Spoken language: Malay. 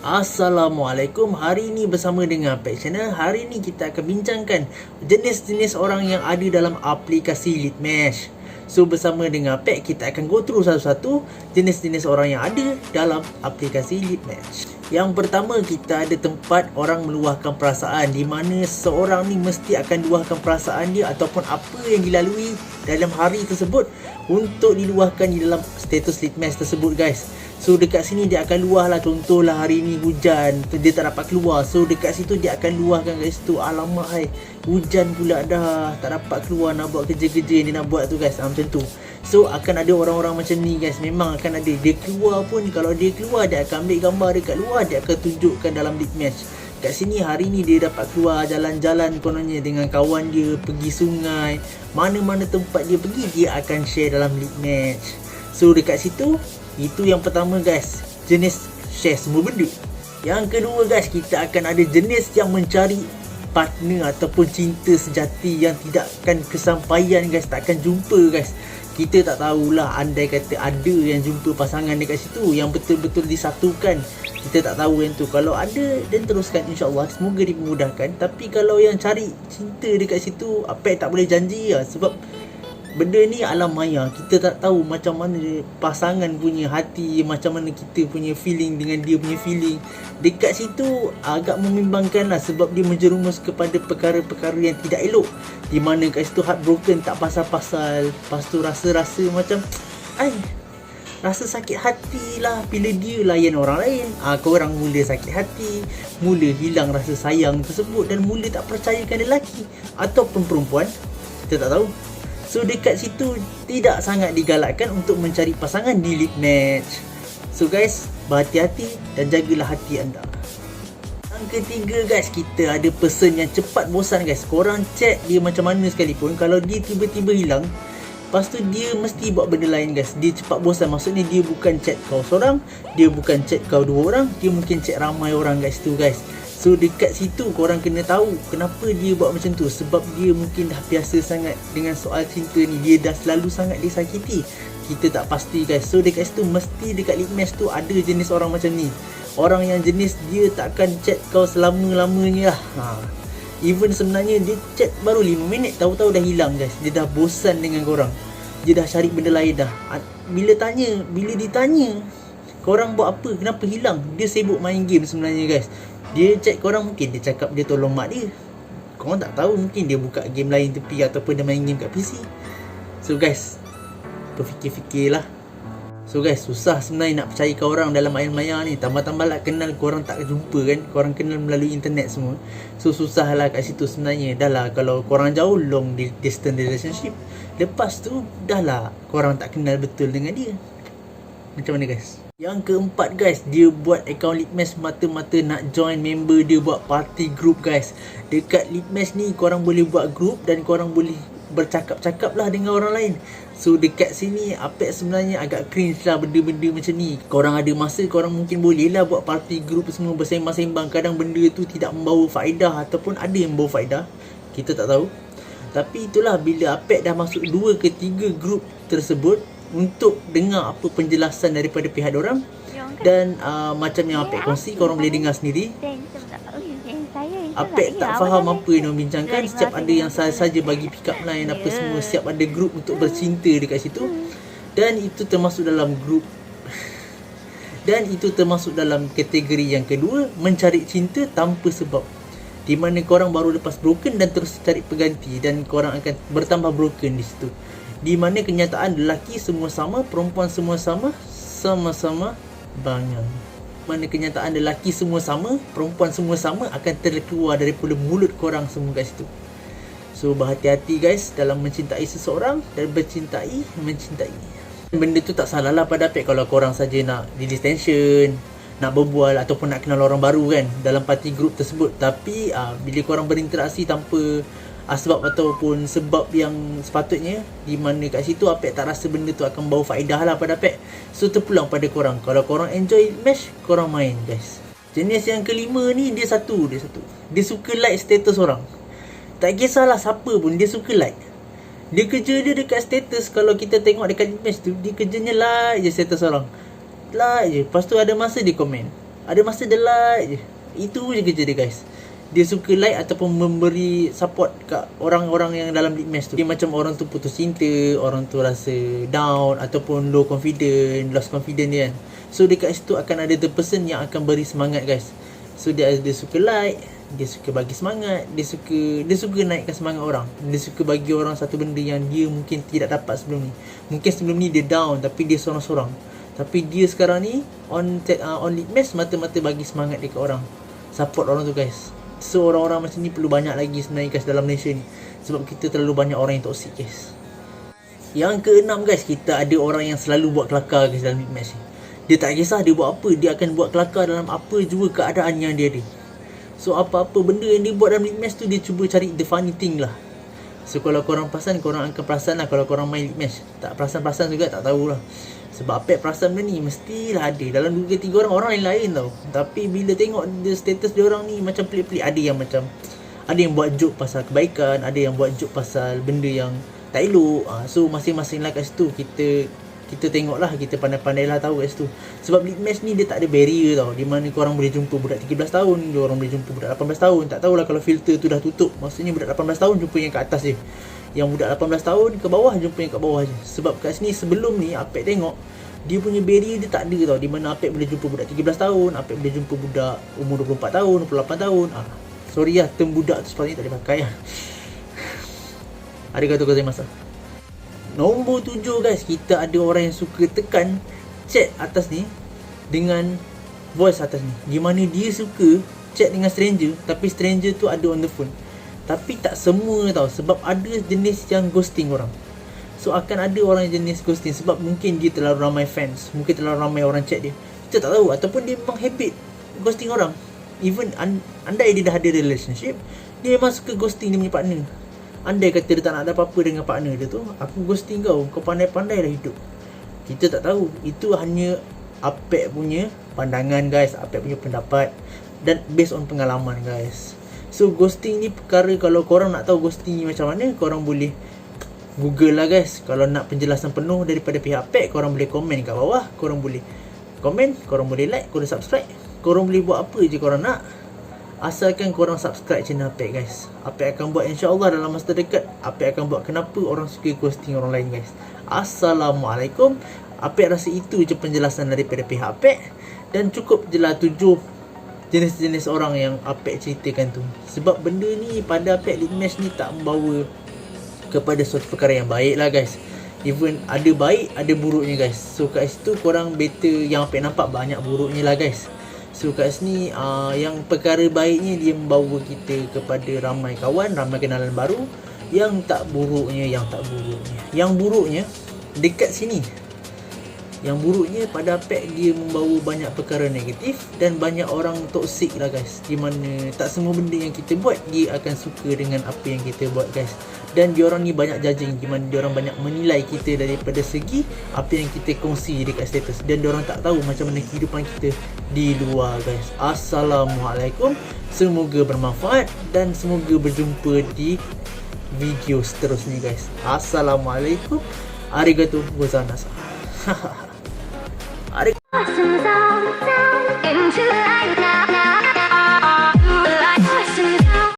Assalamualaikum. Hari ini bersama dengan Pet Channel. Hari ini kita akan bincangkan jenis-jenis orang yang ada dalam aplikasi Litmesh. So bersama dengan Pet, kita akan go through satu-satu jenis-jenis orang yang ada dalam aplikasi Litmesh. Yang pertama, kita ada tempat orang meluahkan perasaan, di mana seorang ni mesti akan luahkan perasaan dia ataupun apa yang dilalui dalam hari tersebut untuk diluahkan di dalam status Litmesh tersebut, guys. So dekat sini dia akan luah lah. Contohlah hari ni hujan, dia tak dapat keluar. So dekat situ dia akan luahkan kat situ. Alamak hai, hujan pula dah, tak dapat keluar nak buat kerja-kerja yang dia nak buat tu, guys. Macam tu. So akan ada orang-orang macam ni, guys. Memang akan ada. Dia keluar pun, kalau dia keluar, dia akan ambil gambar dekat luar, dia akan tunjukkan dalam Litmesh. Kat sini hari ni dia dapat keluar jalan-jalan kononnya dengan kawan dia, pergi sungai, mana-mana tempat dia pergi, dia akan share dalam Litmesh. So dekat situ, itu yang pertama, guys, jenis share semua benda. Yang kedua, guys, kita akan ada jenis yang mencari partner ataupun cinta sejati yang tidak akan kesampaian, guys. Tak akan jumpa, guys. Kita tak tahulah, andai kata ada yang jumpa pasangan dekat situ yang betul-betul disatukan, kita tak tahu yang tu. Kalau ada, dan teruskan, insyaAllah, semoga dipermudahkan. Tapi kalau yang cari cinta dekat situ, apa tak boleh janji lah. Sebab benda ni alam maya. Kita tak tahu macam mana pasangan punya hati, macam mana kita punya feeling dengan dia punya feeling. Dekat situ agak membimbangkan lah, sebab dia menjerumus kepada perkara-perkara yang tidak elok, di mana kat situ heartbroken tak pasal-pasal. Lepas tu rasa-rasa macam rasa sakit hati lah bila dia layan orang lain. Korang mula sakit hati, mula hilang rasa sayang tersebut, dan mula tak percayakan lelaki ataupun perempuan. Kita tak tahu. So dekat situ tidak sangat digalakkan untuk mencari pasangan di Litmesh. So guys, berhati-hati dan jagalah hati anda. Yang ketiga, guys, kita ada person yang cepat bosan, guys. Korang chat dia macam mana sekalipun, kalau dia tiba-tiba hilang, lepas tu dia mesti buat benda lain, guys. Dia cepat bosan. Maksudnya dia bukan chat kau seorang, dia bukan chat kau dua orang, dia mungkin chat ramai orang, guys, tu, guys. So dekat situ korang kena tahu kenapa dia buat macam tu. Sebab dia mungkin dah biasa sangat dengan soal cinta ni, dia dah selalu sangat disakiti. Kita tak pasti, guys. So dekat situ mesti dekat Litmesh tu ada jenis orang macam ni. Orang yang jenis dia takkan chat kau selama-lamanya lah. Even sebenarnya dia chat baru 5 minit, tahu-tahu dah hilang, guys. Dia dah bosan dengan korang, dia dah cari benda lain dah. Bila ditanya korang buat apa, kenapa hilang, dia sibuk main game sebenarnya, guys. Dia chat korang, mungkin dia cakap dia tolong mak dia. Korang tak tahu, mungkin dia buka game lain tepi, ataupun dia main game kat PC. So guys, berfikir-fikirlah. So guys, susah sebenarnya nak percayakan orang dalam air maya ni. Tambah-tambah lah kenal, korang tak jumpa kan, korang kenal melalui internet semua. So susah lah kat situ sebenarnya. Dah lah, kalau korang jauh, long distance relationship, lepas tu dah lah korang tak kenal betul dengan dia. Macam mana, guys? Yang keempat, guys, dia buat account Litmesh mata-mata nak join member dia buat party group, guys. Dekat Litmesh ni korang boleh buat group dan korang boleh bercakap-cakap lah dengan orang lain. So dekat sini Apek sebenarnya agak cringe lah benda-benda macam ni. Korang ada masa, korang mungkin boleh lah buat party group semua bersembang-sembang. Kadang benda tu tidak membawa faedah, ataupun ada yang membawa faedah, kita tak tahu. Tapi itulah, bila Apek dah masuk 2 ke 3 group tersebut untuk dengar apa penjelasan daripada pihak diorang, dan macam yang Apek kongsi, korang boleh dengar sendiri. Apek tak faham apa yang diorang bincangkan. Setiap ada yang saja bagi pick up line apa semua, siap ada grup untuk bercinta dekat situ. Dan itu termasuk dalam grup dan itu termasuk dalam kategori yang kedua, mencari cinta tanpa sebab, di mana korang baru lepas broken dan terus cari pengganti, dan korang akan bertambah broken di situ. Di mana kenyataan lelaki semua sama, perempuan semua sama, sama-sama banyak. Mana kenyataan lelaki semua sama, perempuan semua sama, akan terkeluar daripada mulut korang semua kat situ. So berhati-hati, guys, dalam mencintai seseorang dan mencintai. Benda tu tak salah lah pada Apek kalau korang saja nak release tension, nak berbual ataupun nak kenal orang baru kan dalam party group tersebut. Tapi bila korang berinteraksi tanpa sebab ataupun sebab yang sepatutnya, di mana kat situ Apek tak rasa benda tu akan bawa faedah lah pada Apek. So terpulang pada korang. Kalau korang enjoy match, korang main, guys. Jenis yang kelima ni, dia satu. Dia suka like status orang. Tak kisahlah siapa pun, dia suka like. Dia kerja dia dekat status. Kalau kita tengok dekat image tu, dia kerjanya like je status orang. Like je. Lepas tu ada masa dia komen, ada masa dia like je. Itu je kerja dia guys. Dia suka like ataupun memberi support kat orang-orang yang dalam litmas tu. Dia macam orang tu putus cinta, orang tu rasa down ataupun low confident, lost confident dia kan. So dekat situ akan ada the person yang akan beri semangat guys. So dia suka like, dia suka bagi semangat, dia suka naikkan semangat orang. Dia suka bagi orang satu benda yang dia mungkin tidak dapat sebelum ni. Mungkin sebelum ni dia down tapi dia sorang-sorang. Tapi dia sekarang ni on litmas mata-mata bagi semangat dekat orang. Support orang tu guys. So orang-orang macam ni perlu banyak lagi sebenarnya guys dalam Malaysia ni. Sebab kita terlalu banyak orang yang toxic guys. Yang keenam guys, kita ada orang yang selalu buat kelakar guys dalam litmas ni. Dia tak kisah dia buat apa, dia akan buat kelakar dalam apa juga keadaan yang dia ada. So apa-apa benda yang dia buat dalam litmas tu, dia cuba cari the funny thing lah. So kalau korang perasan, korang akan perasan lah kalau korang main litmas. Tak perasan-perasan juga tak tahulah. Sebab Apek perasan benda ni mestilah ada. Dalam 2-3 orang lain-lain tau. Tapi bila tengok dia status dia orang ni macam pelik-pelik. Ada yang macam, ada yang buat joke pasal kebaikan, ada yang buat joke pasal benda yang tak elok. So masing-masing lah kat situ kita tengok lah, kita pandai-pandai lah tahu kat situ. Sebab litmas ni dia tak ada barrier tau. Di mana korang boleh jumpa budak 13 tahun, orang boleh jumpa budak 18 tahun. Tak tahulah kalau filter tu dah tutup. Maksudnya budak 18 tahun jumpa yang kat atas je. Yang budak 18 tahun ke bawah jumpa yang kat bawah je. Sebab kat sini sebelum ni Apek tengok dia punya barrier dia tak ada tau. Di mana Apek boleh jumpa budak 13 tahun, Apek boleh jumpa budak umur 24 tahun, 28 tahun. Sorry lah, term budak tu sepatutnya tak boleh pakai lah. Arigatou gozaimasu. Nombor 7 guys, kita ada orang yang suka tekan chat atas ni dengan voice atas ni. Di mana dia suka chat dengan stranger, tapi stranger tu ada on the phone. Tapi tak semua tau, sebab ada jenis yang ghosting orang. So akan ada orang yang jenis ghosting sebab mungkin dia terlalu ramai fans, mungkin terlalu ramai orang chat dia. Kita tak tahu, ataupun dia memang habit ghosting orang. Even andai dia dah ada relationship, dia memang suka ghosting dia punya partner. Andai kata dia tak nak ada apa-apa dengan partner dia tu, aku ghosting kau pandai-pandai lah hidup. Kita tak tahu. Itu hanya Apek punya pandangan guys, Apek punya pendapat dan based on pengalaman guys. So ghosting ni perkara, kalau korang nak tahu ghosting ni macam mana, korang boleh Google lah guys. Kalau nak penjelasan penuh daripada pihak Apek, korang boleh komen kat bawah. Korang boleh komen, korang boleh like, korang subscribe. Korang boleh buat apa je korang nak, asalkan korang subscribe channel Apek guys. Apek akan buat insya-Allah dalam masa dekat. Apek akan buat kenapa orang suka ghosting orang lain guys. Assalamualaikum. Apek rasa itu je penjelasan daripada pihak Apek. Dan cukup je lah 7 jenis-jenis orang yang Apek ceritakan tu. Sebab benda ni pada Apek litmas ni tak membawa kepada suatu perkara yang baik lah guys. Even ada baik, ada buruknya guys. So kat situ korang better, yang Apek nampak banyak buruknya lah guys. So kat sini yang perkara baiknya dia membawa kita kepada ramai kawan, ramai kenalan baru. Yang tak buruknya, Yang buruknya dekat sini. Yang buruknya pada Apek dia membawa banyak perkara negatif dan banyak orang toksik lah guys. Di mana tak semua benda yang kita buat dia akan suka dengan apa yang kita buat guys. Dan diorang ni banyak judging, di mana diorang banyak menilai kita daripada segi apa yang kita kongsi dekat status. Dan diorang tak tahu macam mana kehidupan kita di luar guys. Assalamualaikum. Semoga bermanfaat dan semoga berjumpa di video seterusnya guys. Assalamualaikum. Arigatou gozaimasu. Haha.